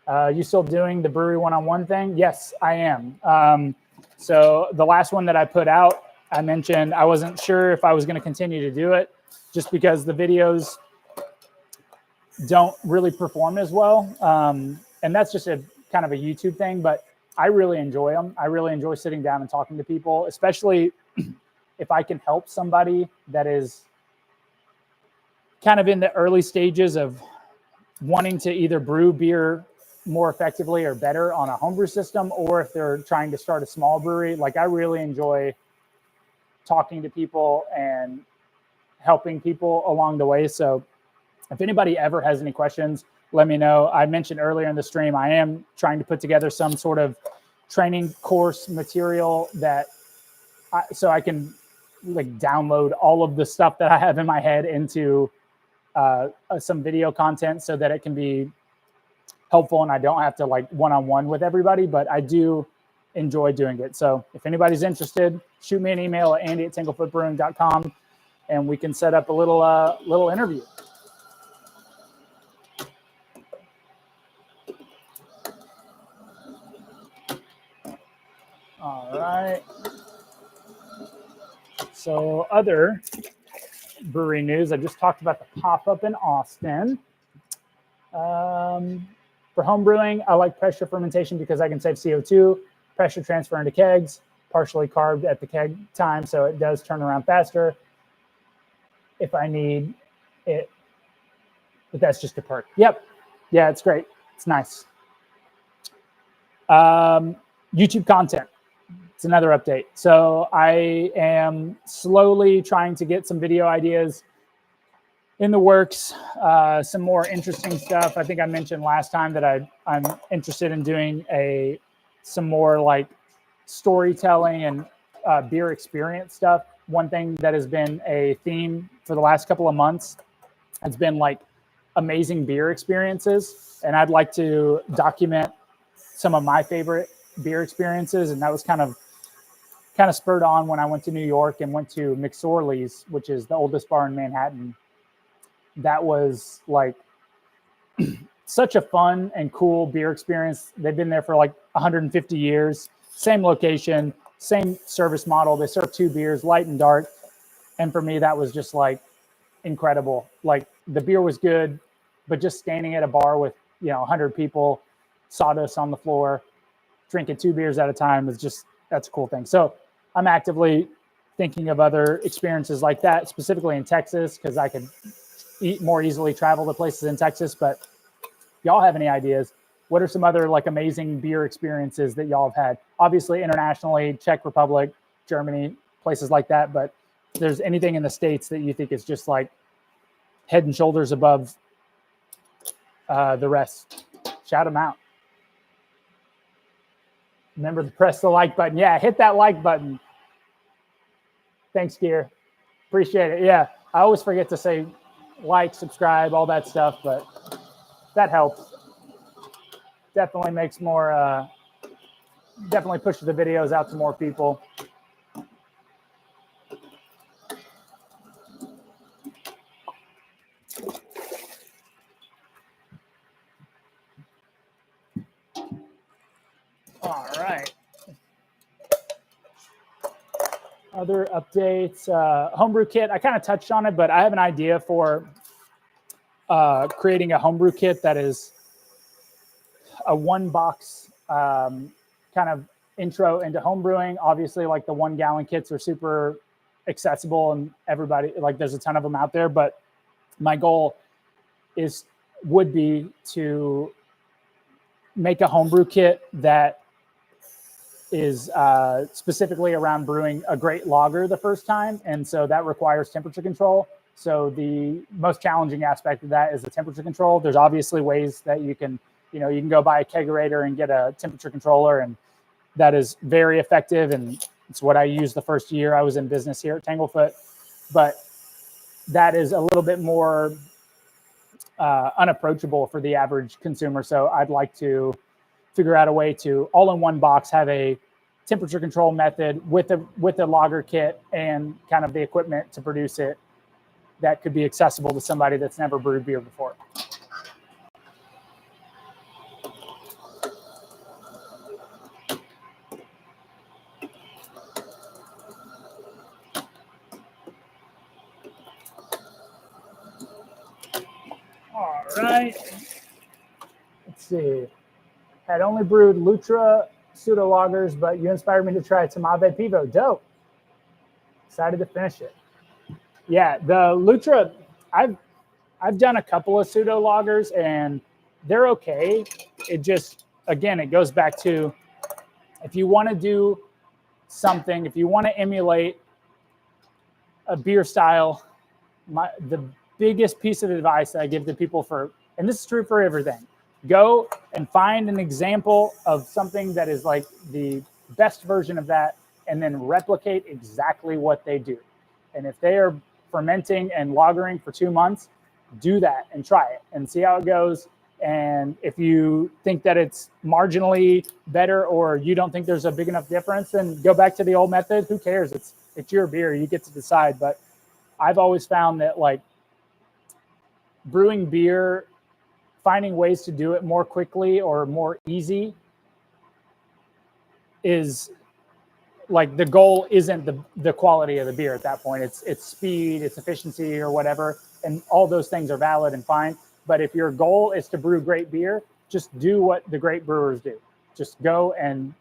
You still doing the brewery one-on-one thing? Yes, I am. So the last one that I put out, I mentioned I wasn't sure if I was going to continue to do it just because the videos don't really perform as well. And that's just a kind of a YouTube thing, but I really enjoy them. I really enjoy sitting down and talking to people, especially if I can help somebody that is kind of in the early stages of wanting to either brew beer more effectively or better on a homebrew system, or if they're trying to start a small brewery. Like, I really enjoy talking to people and helping people along the way. So if anybody ever has any questions, let me know. I mentioned earlier in the stream, I am trying to put together some sort of training course material that so I can like download all of the stuff that I have in my head into some video content so that it can be helpful and I don't have to like one-on-one with everybody, but I do enjoy doing it. So if anybody's interested, shoot me an email at andy@tanglefootbrewing.com and we can set up a little interview. All right. So other brewery news, I just talked about the pop-up in Austin. For home brewing, I like pressure fermentation because I can save CO2, pressure transfer into kegs, partially carved at the keg time, so it does turn around faster if I need it. But that's just a perk. Yep. Yeah, it's great. It's nice. YouTube content. It's another update. So I am slowly trying to get some video ideas in the works, some more interesting stuff. I think I mentioned last time that I'm interested in doing some more like storytelling and beer experience stuff. One thing that has been a theme for the last couple of months has been like amazing beer experiences. And I'd like to document some of my favorite beer experiences. And that was kind of spurred on when I went to New York and went to McSorley's, which is the oldest bar in Manhattan. That was like such a fun and cool beer experience. They've been there for like 150 years, same location, same service model. They serve 2 beers, light and dark. And for me, that was just like incredible. Like the beer was good, but just standing at a bar with, 100 people, sawdust on the floor, drinking 2 beers at a time that's a cool thing. So I'm actively thinking of other experiences like that, specifically in Texas, because I could more easily travel to places in Texas. But if y'all have any ideas, what are some other like amazing beer experiences that y'all have had? Obviously internationally, Czech Republic, Germany, places like that. But if there's anything in the States that you think is just like head and shoulders above the rest, shout them out. Remember to press the like button. Yeah, hit that like button. Thanks, Gear. Appreciate it. Yeah, I always forget to say like, subscribe, all that stuff, but that helps. Definitely makes more, definitely pushes the videos out to more people. All right. Other updates, homebrew kit. I kind of touched on it, but I have an idea for creating a homebrew kit that is a 1-box kind kind of intro into home brewing. Obviously, like the 1 gallon kits are super accessible and everybody, like there's a ton of them out there, but my goal would be to make a homebrew kit that is specifically around brewing a great lager the first time. And so that requires temperature control. So the most challenging aspect of that is the temperature control. There's obviously ways that you can go buy a kegerator and get a temperature controller, and that is very effective. And it's what I used the first year I was in business here at Tanglefoot. But that is a little bit more unapproachable for the average consumer. So I'd like to figure out a way to all in one box have a temperature control method with a lager kit and kind of the equipment to produce it that could be accessible to somebody that's never brewed beer before. All right. Let's see. Had only brewed Lutra pseudo lagers, but you inspired me to try Tamave Pivo. Dope. Excited to finish it. Yeah, the Lutra, I've done a couple of pseudo lagers and they're okay. It just, again, it goes back to if you want to do something, if you want to emulate a beer style, the biggest piece of advice that I give to people and this is true for everything, go and find an example of something that is like the best version of that and then replicate exactly what they do. And if they are fermenting and lagering for 2 months, do that and try it and see how it goes. And if you think that it's marginally better or you don't think there's a big enough difference, then go back to the old method. Who cares? It's your beer. You get to decide. But I've always found that like brewing beer, finding ways to do it more quickly or more easy is like the goal isn't the quality of the beer at that point. It's speed, it's efficiency or whatever. And all those things are valid and fine. But if your goal is to brew great beer, just do what the great brewers do. Just go and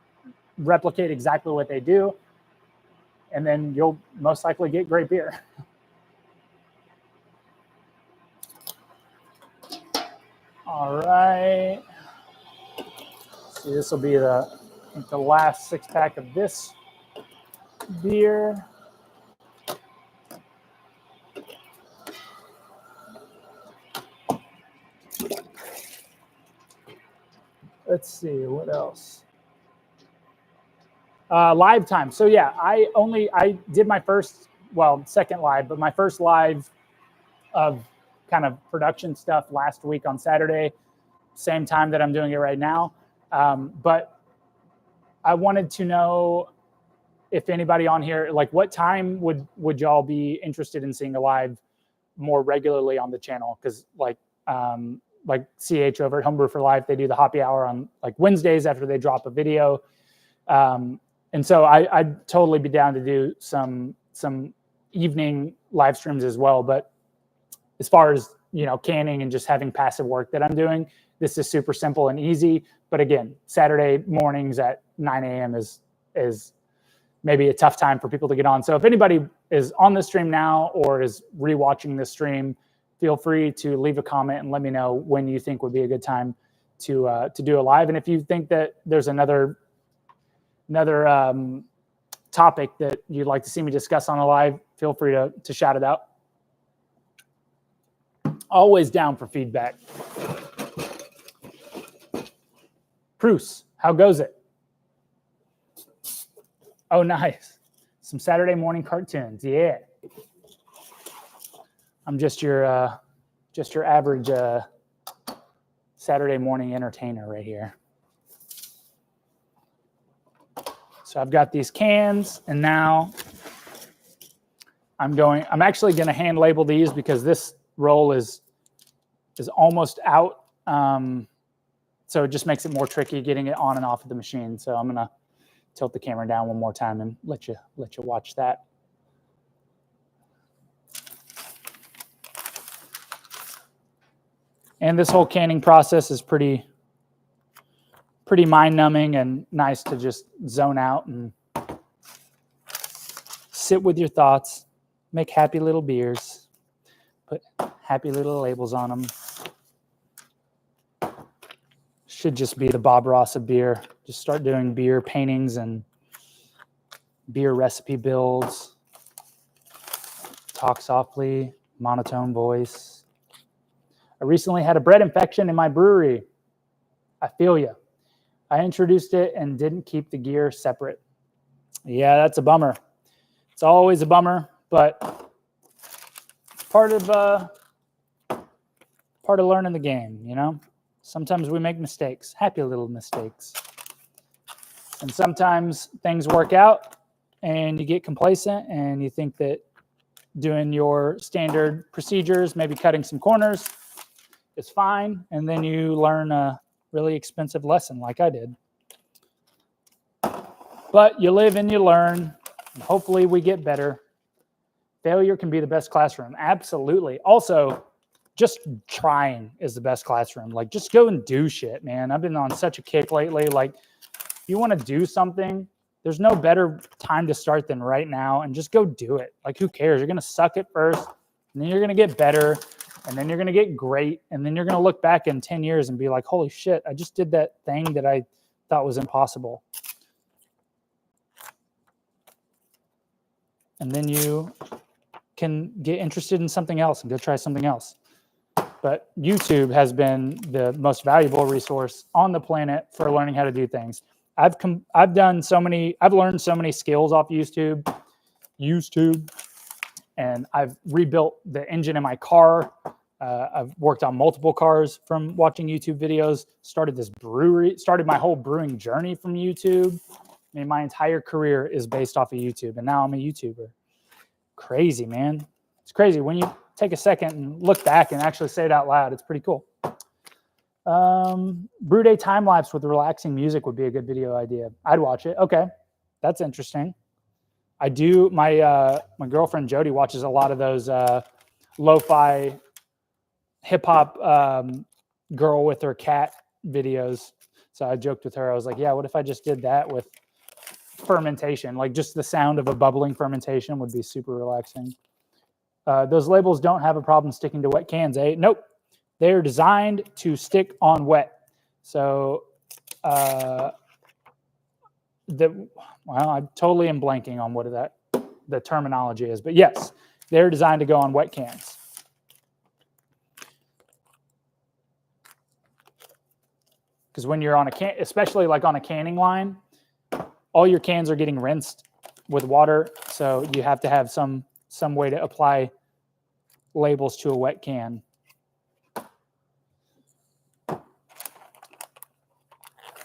replicate exactly what they do. And then you'll most likely get great beer. All right. See, this will be the last 6-pack of this beer. Let's see, what else? Live time. So yeah, I did my second live, but my first live of kind of production stuff last week on Saturday, same time that I'm doing it right now. But I wanted to know if anybody on here, like what time would y'all be interested in seeing a live more regularly on the channel? Because like CH over at Homebrew for Life, they do the happy hour on like Wednesdays after they drop a video. And so I'd totally be down to do some evening live streams as well. But as far as, canning and just having passive work that I'm doing, this is super simple and easy. But again, Saturday mornings at 9 a.m. is maybe a tough time for people to get on. So if anybody is on the stream now or is rewatching this stream, feel free to leave a comment and let me know when you think would be a good time to do a live. And if you think that there's another topic that you'd like to see me discuss on a live, feel free to shout it out. Always down for feedback. Bruce, how goes it? Oh, nice. Some Saturday morning cartoons. Yeah. I'm just your average Saturday morning entertainer right here. So I've got these cans, and now I'm actually going to hand label these because this roll is almost out. So it just makes it more tricky getting it on and off of the machine. So I'm going to tilt the camera down one more time and let you watch that. And this whole canning process is pretty pretty mind-numbing and nice to just zone out and sit with your thoughts, make happy little beers, put happy little labels on them. Should just be the Bob Ross of beer. Just start doing beer paintings and beer recipe builds. Talk softly, monotone voice. I recently had a bread infection in my brewery. I feel you. I introduced it and didn't keep the gear separate. Yeah, that's a bummer. It's always a bummer, but part of learning the game, you know? Sometimes we make mistakes, happy little mistakes. And sometimes things work out and you get complacent and you think that doing your standard procedures, maybe cutting some corners, is fine. And then you learn a really expensive lesson like I did. But you live and you learn. And hopefully we get better. Failure can be the best classroom. Absolutely. Also, just trying is the best classroom. Like, just go and do shit, man. I've been on such a kick lately. Like, if you want to do something, there's no better time to start than right now, and just go do it. Like, who cares? You're going to suck at first, and then you're going to get better, and then you're going to get great, and then you're going to look back in 10 years and be like, holy shit, I just did that thing that I thought was impossible. And then you can get interested in something else and go try something else. But YouTube has been the most valuable resource on the planet for learning how to do things. I've learned so many skills off YouTube, and I've rebuilt the engine in my car. I've worked on multiple cars from watching YouTube videos, started my whole brewing journey from YouTube. I mean, my entire career is based off of YouTube, and now I'm a YouTuber. Crazy, man. It's crazy. When you take a second and look back and actually say it out loud, it's pretty cool. Brew day time lapse with relaxing music would be a good video idea. I'd watch it. Okay, that's interesting. I do. My girlfriend Jody watches a lot of those lo-fi hip hop girl with her cat videos. So I joked with her. I was like, "Yeah, what if I just did that with fermentation? Like, just the sound of a bubbling fermentation would be super relaxing." Those labels don't have a problem sticking to wet cans, eh? Nope. They're designed to stick on wet. So, I'm totally am blanking on what the terminology is, but yes, they're designed to go on wet cans. Because when you're on a can, especially like on a canning line, all your cans are getting rinsed with water, so you have to have some way to apply labels to a wet can.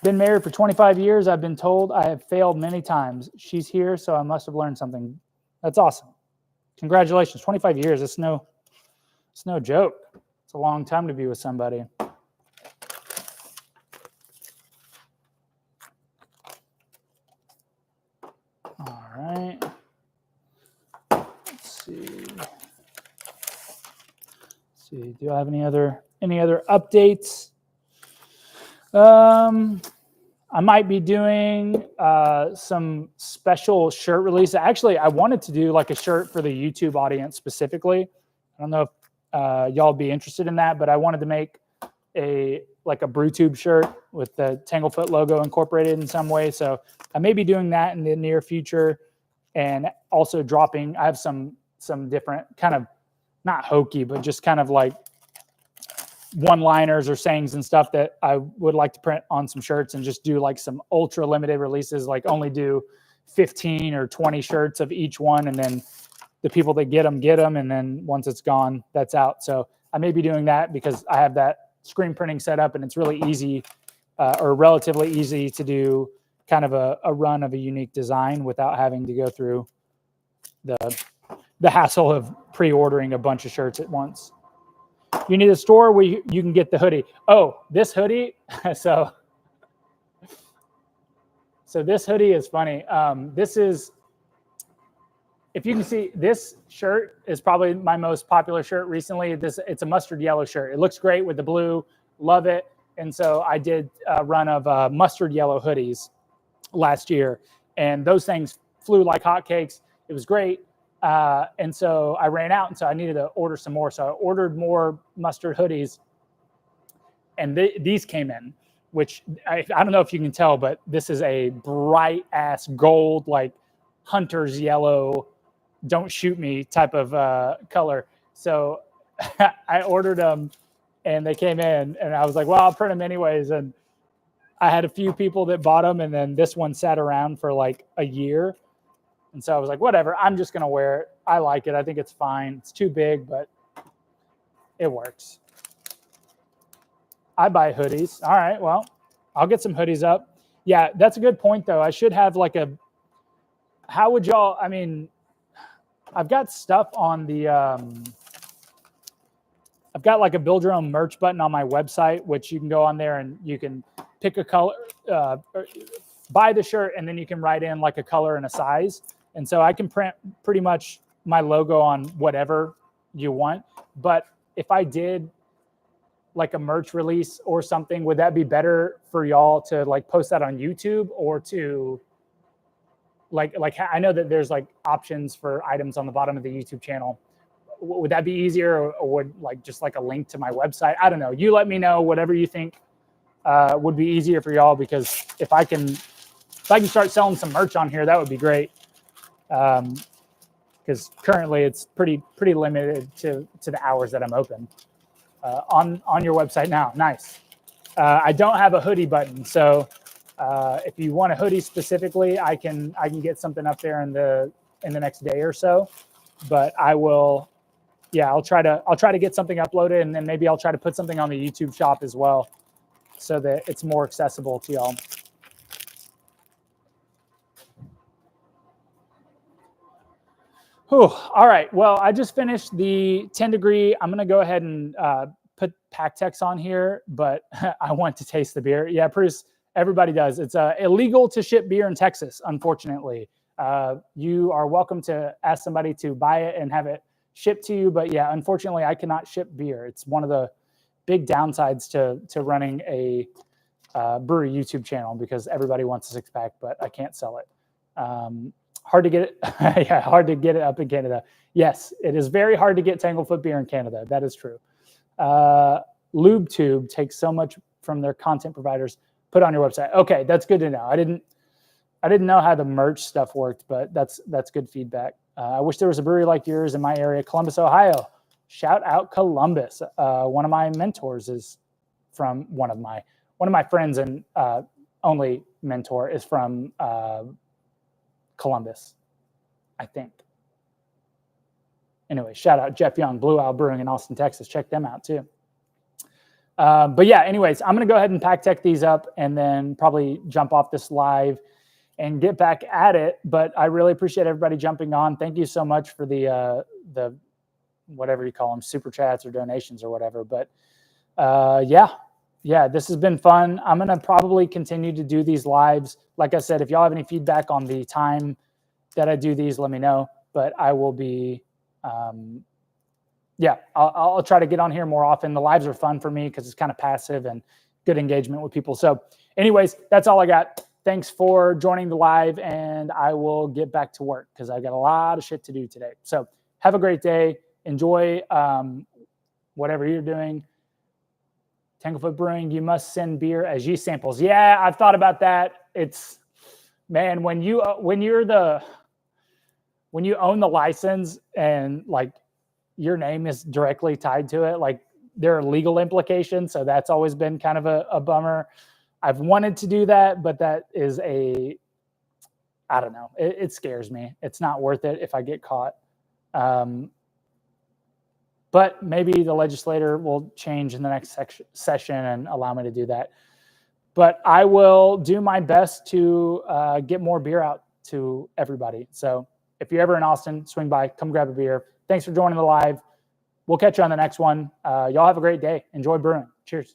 Been married for 25 years. I've been told I have failed many times. She's here, so I must have learned something. That's awesome. Congratulations. 25 years. It's no joke. It's a long time to be with somebody. All right. Let's see. Do I have any other updates? I might be doing some special shirt release. Actually, I wanted to do like a shirt for the YouTube audience specifically. I don't know if y'all be interested in that, but I wanted to make a BrewTube shirt with the Tanglefoot logo incorporated in some way. So I may be doing that in the near future, and also dropping. I have some different kind of, not hokey, but just kind of like one-liners or sayings and stuff that I would like to print on some shirts and just do like some ultra limited releases, like only do 15 or 20 shirts of each one. And then the people that get them. And then once it's gone, that's out. So I may be doing that because I have that screen printing set up, and it's really easy or relatively easy to do kind of a run of a unique design without having to go through the hassle of pre-ordering a bunch of shirts at once. You need a store where you can get the hoodie. Oh, this hoodie. So this hoodie is funny. This is, if you can see, this shirt is probably my most popular shirt recently. It's a mustard yellow shirt. It looks great with the blue. Love it. And so I did a run of mustard yellow hoodies last year, and those things flew like hotcakes. It was great. And so I ran out, and so I needed to order some more. So I ordered more mustard hoodies, and these came in, which I don't know if you can tell, but this is a bright ass gold, like hunter's yellow, don't shoot me type of color. So I ordered them, and they came in, and I was like, well, I'll print them anyways. And I had a few people that bought them, and then this one sat around for like a year. And so I was like, whatever, I'm just going to wear it. I like it. I think it's fine. It's too big, but it works. I buy hoodies. All right, well, I'll get some hoodies up. Yeah, that's a good point, though. I should have like how would y'all, I mean, I've got stuff on the, I've got like a build your own merch button on my website, which you can go on there and you can pick a color, buy the shirt, and then you can write in like a color and a size. And so I can print pretty much my logo on whatever you want. But if I did like a merch release or something, would that be better for y'all to like post that on YouTube, or to like I know that there's like options for items on the bottom of the YouTube channel. Would that be easier, or would like just like a link to my website? I don't know. You let me know whatever you think would be easier for y'all, because if I can start selling some merch on here, that would be great. Because currently it's pretty limited to the hours that I'm open on your website now. Nice. I don't have a hoodie button, so if you want a hoodie specifically, I can get something up there in the next day or so. But I will, yeah, I'll try to get something uploaded, and then maybe I'll try to put something on the YouTube shop as well, so that it's more accessible to y'all. Whew. All right. Well, I just finished the 10 degree. I'm going to go ahead and put PackTex on here, but I want to taste the beer. Yeah, Bruce, everybody does. It's illegal to ship beer in Texas, unfortunately. You are welcome to ask somebody to buy it and have it shipped to you. But yeah, unfortunately, I cannot ship beer. It's one of the big downsides to running a brewery YouTube channel, because everybody wants a 6-pack, but I can't sell it. Hard to get it. Yeah, hard to get it up in Canada. Yes, it is very hard to get Tanglefoot beer in Canada. That is true. LubeTube takes so much from their content providers. Put on your website. Okay, that's good to know. I didn't know how the merch stuff worked, but that's good feedback. I wish there was a brewery like yours in my area, Columbus, Ohio. Shout out Columbus. One of my mentors is from one of my friends, and only mentor is from Columbus, I think. Anyway, shout out Jeff Young, Blue Owl Brewing in Austin, Texas. Check them out too. But yeah, anyways, I'm going to go ahead and PackTech these up, and then probably jump off this live and get back at it. But I really appreciate everybody jumping on. Thank you so much for the whatever you call them, super chats or donations or whatever. But yeah, this has been fun. I'm going to probably continue to do these lives. Like I said, if y'all have any feedback on the time that I do these, let me know. But I will be, I'll try to get on here more often. The lives are fun for me because it's kind of passive and good engagement with people. So anyways, that's all I got. Thanks for joining the live, and I will get back to work because I've got a lot of shit to do today. So have a great day. Enjoy whatever you're doing. Tanglefoot Brewing, you must send beer as yeast samples. Yeah, I've thought about that. It's, man, when you own the license and like your name is directly tied to it, like there are legal implications. So that's always been kind of a bummer. I've wanted to do that, but that is I don't know. It scares me. It's not worth it if I get caught. But maybe the legislator will change in the next session and allow me to do that. But I will do my best to get more beer out to everybody. So if you're ever in Austin, swing by, come grab a beer. Thanks for joining the live. We'll catch you on the next one. Y'all have a great day. Enjoy brewing. Cheers.